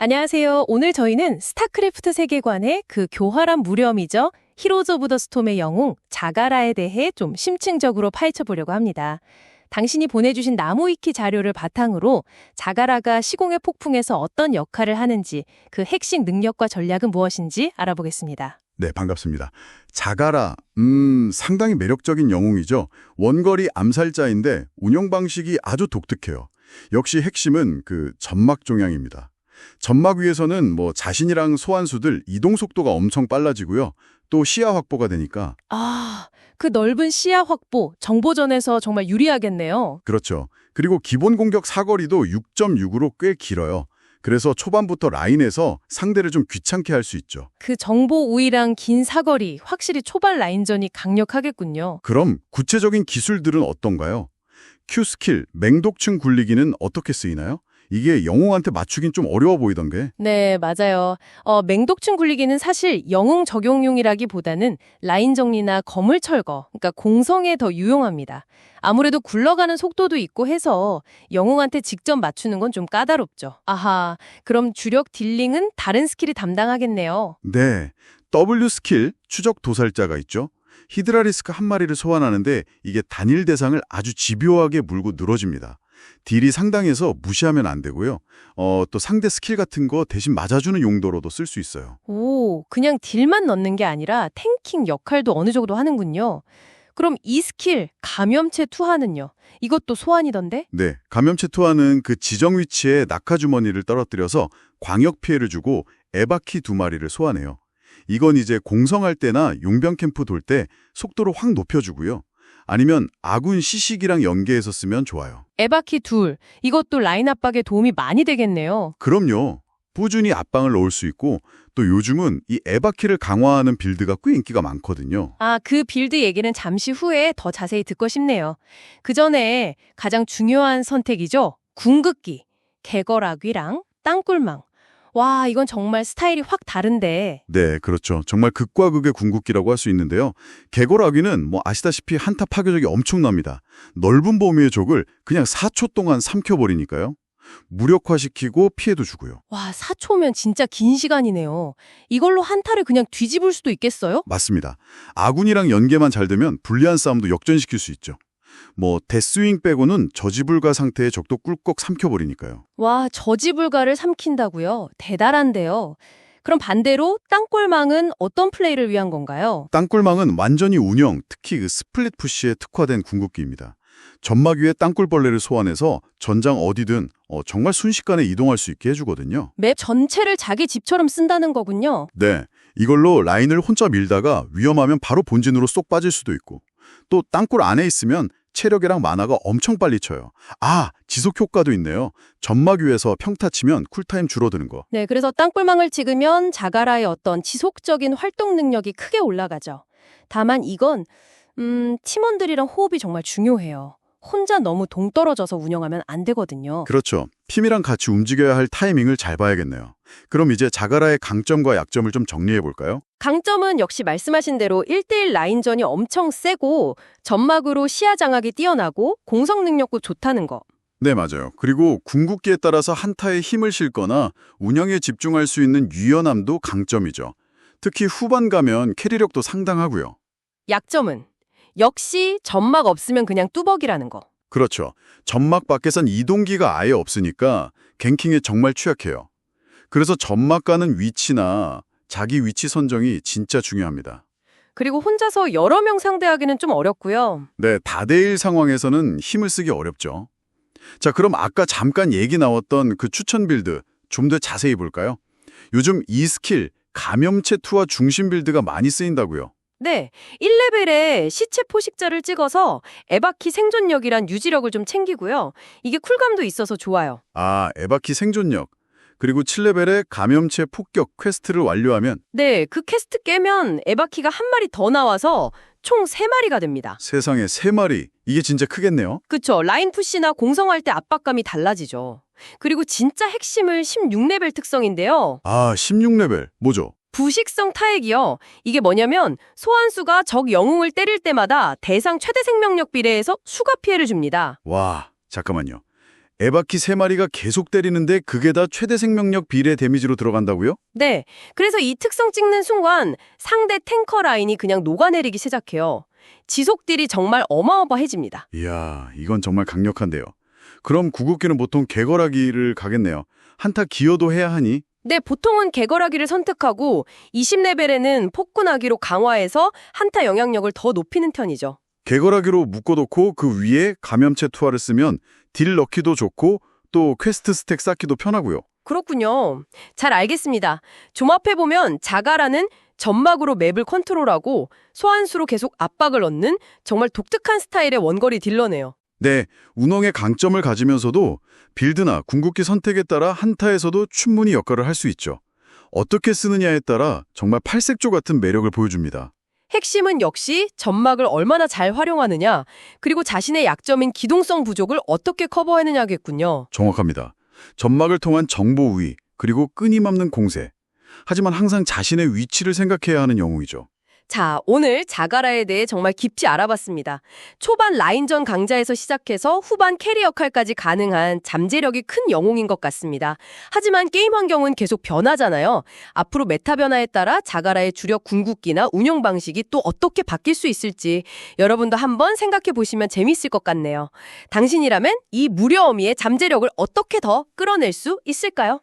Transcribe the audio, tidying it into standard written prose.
안녕하세요. 오늘 저희는 스타크래프트 세계관의 그 교활한 무렴이죠. 히로즈 오브 더 스톰의 영웅 자가라에 대해 좀 심층적으로 파헤쳐 보려고 합니다. 당신이 보내주신 나무위키 자료를 바탕으로 자가라가 시공의 폭풍에서 어떤 역할을 하는지, 그 핵심 능력과 전략은 무엇인지 알아보겠습니다. 네, 반갑습니다. 자가라, 상당히 매력적인 영웅이죠. 원거리 암살자인데 운영 방식이 아주 독특해요. 역시 핵심은 그 점막 종양입니다. 점막 위에서는 자신이랑 소환수들 이동 속도가 엄청 빨라지고요. 또 시야 확보가 되니까. 그 넓은 시야 확보, 정보전에서 정말 유리하겠네요. 그렇죠. 그리고 기본 공격 사거리도 6.6으로 꽤 길어요. 그래서 초반부터 라인에서 상대를 좀 귀찮게 할 수 있죠. 그 정보 우위랑 긴 사거리, 확실히 초반 라인전이 강력하겠군요. 그럼 구체적인 기술들은 어떤가요? Q 스킬, 맹독층 굴리기는 어떻게 쓰이나요? 이게 영웅한테 맞추긴 좀 어려워 보이던 게. 네, 맞아요. 맹독충 굴리기는 사실 영웅 적용용이라기보다는 라인 정리나 거물 철거, 그러니까 공성에 더 유용합니다. 아무래도 굴러가는 속도도 있고 해서 영웅한테 직접 맞추는 건 좀 까다롭죠. 아하, 그럼 주력 딜링은 다른 스킬이 담당하겠네요. 네, W 스킬, 추적 도살자가 있죠. 히드라리스크 한 마리를 소환하는데 이게 단일 대상을 아주 집요하게 물고 늘어집니다. 딜이 상당해서 무시하면 안 되고요. 또 상대 스킬 같은 거 대신 맞아주는 용도로도 쓸 수 있어요. 오, 그냥 딜만 넣는 게 아니라 탱킹 역할도 어느 정도 하는군요. 그럼 이 스킬, 감염체 투하는요? 이것도 소환이던데? 네, 감염체 투하는 그 지정 위치에 낙하주머니를 떨어뜨려서 광역 피해를 주고 에바키 2마리를 소환해요. 이건 이제 공성할 때나 용병 캠프 돌 때 속도를 확 높여주고요. 아니면 아군 시식이랑 연계해서 쓰면 좋아요. 에바키 둘, 이것도 라인 압박에 도움이 많이 되겠네요. 그럼요. 꾸준히 압박을 넣을 수 있고 또 요즘은 이 에바키를 강화하는 빌드가 꽤 인기가 많거든요. 그 빌드 얘기는 잠시 후에 더 자세히 듣고 싶네요. 그 전에 가장 중요한 선택이죠. 궁극기, 개걸악귀랑 땅굴망. 와, 이건 정말 스타일이 확 다른데. 네, 그렇죠. 정말 극과 극의 궁극기라고 할 수 있는데요. 개골아귀는 아시다시피 한타 파괴력이 엄청납니다. 넓은 범위의 적을 그냥 4초 동안 삼켜버리니까요. 무력화시키고 피해도 주고요. 와, 4초면 진짜 긴 시간이네요. 이걸로 한타를 그냥 뒤집을 수도 있겠어요? 맞습니다. 아군이랑 연계만 잘 되면 불리한 싸움도 역전시킬 수 있죠. 데스윙 빼고는 저지불가 상태의 적도 꿀꺽 삼켜버리니까요. 와, 저지불가를 삼킨다고요? 대단한데요. 그럼 반대로 땅굴망은 어떤 플레이를 위한 건가요? 땅굴망은 완전히 운영, 특히 그 스플릿 푸시에 특화된 궁극기입니다. 점막 위에 땅굴벌레를 소환해서 전장 어디든 정말 순식간에 이동할 수 있게 해주거든요. 맵 전체를 자기 집처럼 쓴다는 거군요. 네, 이걸로 라인을 혼자 밀다가 위험하면 바로 본진으로 쏙 빠질 수도 있고 또 땅굴 안에 있으면 체력이랑 만화가 엄청 빨리 쳐요. 지속 효과도 있네요. 점막 위에서 평타 치면 쿨타임 줄어드는 거. 네, 그래서 땅굴망을 찍으면 자가라의 어떤 지속적인 활동 능력이 크게 올라가죠. 다만 이건 팀원들이랑 호흡이 정말 중요해요. 혼자 너무 동떨어져서 운영하면 안 되거든요. 그렇죠. 팀이랑 같이 움직여야 할 타이밍을 잘 봐야겠네요. 그럼 이제 자가라의 강점과 약점을 좀 정리해 볼까요? 강점은 역시 말씀하신 대로 1대1 라인전이 엄청 세고 점막으로 시야 장악이 뛰어나고 공성 능력도 좋다는 거. 네, 맞아요. 그리고 궁극기에 따라서 한타에 힘을 실거나 운영에 집중할 수 있는 유연함도 강점이죠. 특히 후반 가면 캐리력도 상당하고요. 약점은 역시 점막 없으면 그냥 뚜벅이라는 거. 그렇죠. 점막 밖에선 이동기가 아예 없으니까 갱킹에 정말 취약해요. 그래서 점막 가는 위치나 자기 위치 선정이 진짜 중요합니다. 그리고 혼자서 여러 명 상대하기는 좀 어렵고요. 네, 다대일 상황에서는 힘을 쓰기 어렵죠. 자, 그럼 아까 잠깐 얘기 나왔던 그 추천 빌드 좀 더 자세히 볼까요? 요즘 이 스킬, 감염체 투하 중심 빌드가 많이 쓰인다고요. 네, 1레벨에 시체 포식자를 찍어서 에바키 생존력이란 유지력을 좀 챙기고요. 이게 쿨감도 있어서 좋아요. 에바키 생존력. 그리고 7레벨에 감염체 폭격 퀘스트를 완료하면 네, 그 퀘스트 깨면 에바키가 한 마리 더 나와서 총 3마리가 됩니다. 세상에 3마리. 이게 진짜 크겠네요. 그쵸, 라인 푸시나 공성할 때 압박감이 달라지죠. 그리고 진짜 핵심을 16레벨 특성인데요. 16레벨. 뭐죠? 부식성 타액이요. 이게 뭐냐면 소환수가 적 영웅을 때릴 때마다 대상 최대 생명력 비례해서 추가 피해를 줍니다. 와, 잠깐만요. 에바키 3마리가 계속 때리는데 그게 다 최대 생명력 비례 데미지로 들어간다고요? 네, 그래서 이 특성 찍는 순간 상대 탱커 라인이 그냥 녹아내리기 시작해요. 지속딜이 정말 어마어마해집니다. 이야, 이건 정말 강력한데요. 그럼 구급기는 보통 개걸하기를 가겠네요. 한타 기여도 해야 하니? 네, 보통은 개걸하기를 선택하고 20레벨에는 폭군하기로 강화해서 한타 영향력을 더 높이는 편이죠. 개걸하기로 묶어놓고 그 위에 감염체 투하를 쓰면 딜 넣기도 좋고 또 퀘스트 스택 쌓기도 편하고요. 그렇군요. 잘 알겠습니다. 종합해보면 자가라는 점막으로 맵을 컨트롤하고 소환수로 계속 압박을 넣는 정말 독특한 스타일의 원거리 딜러네요. 네, 운영의 강점을 가지면서도 빌드나 궁극기 선택에 따라 한타에서도 충분히 역할을 할 수 있죠. 어떻게 쓰느냐에 따라 정말 팔색조 같은 매력을 보여줍니다. 핵심은 역시 점막을 얼마나 잘 활용하느냐, 그리고 자신의 약점인 기동성 부족을 어떻게 커버하느냐겠군요. 정확합니다. 점막을 통한 정보 우위, 그리고 끊임없는 공세. 하지만 항상 자신의 위치를 생각해야 하는 영웅이죠. 자, 오늘 자가라에 대해 정말 깊이 알아봤습니다. 초반 라인전 강자에서 시작해서 후반 캐리 역할까지 가능한 잠재력이 큰 영웅인 것 같습니다. 하지만 게임 환경은 계속 변하잖아요. 앞으로 메타 변화에 따라 자가라의 주력 궁극기나 운영 방식이 또 어떻게 바뀔 수 있을지 여러분도 한번 생각해 보시면 재밌을 것 같네요. 당신이라면 이 무려 어미의 잠재력을 어떻게 더 끌어낼 수 있을까요?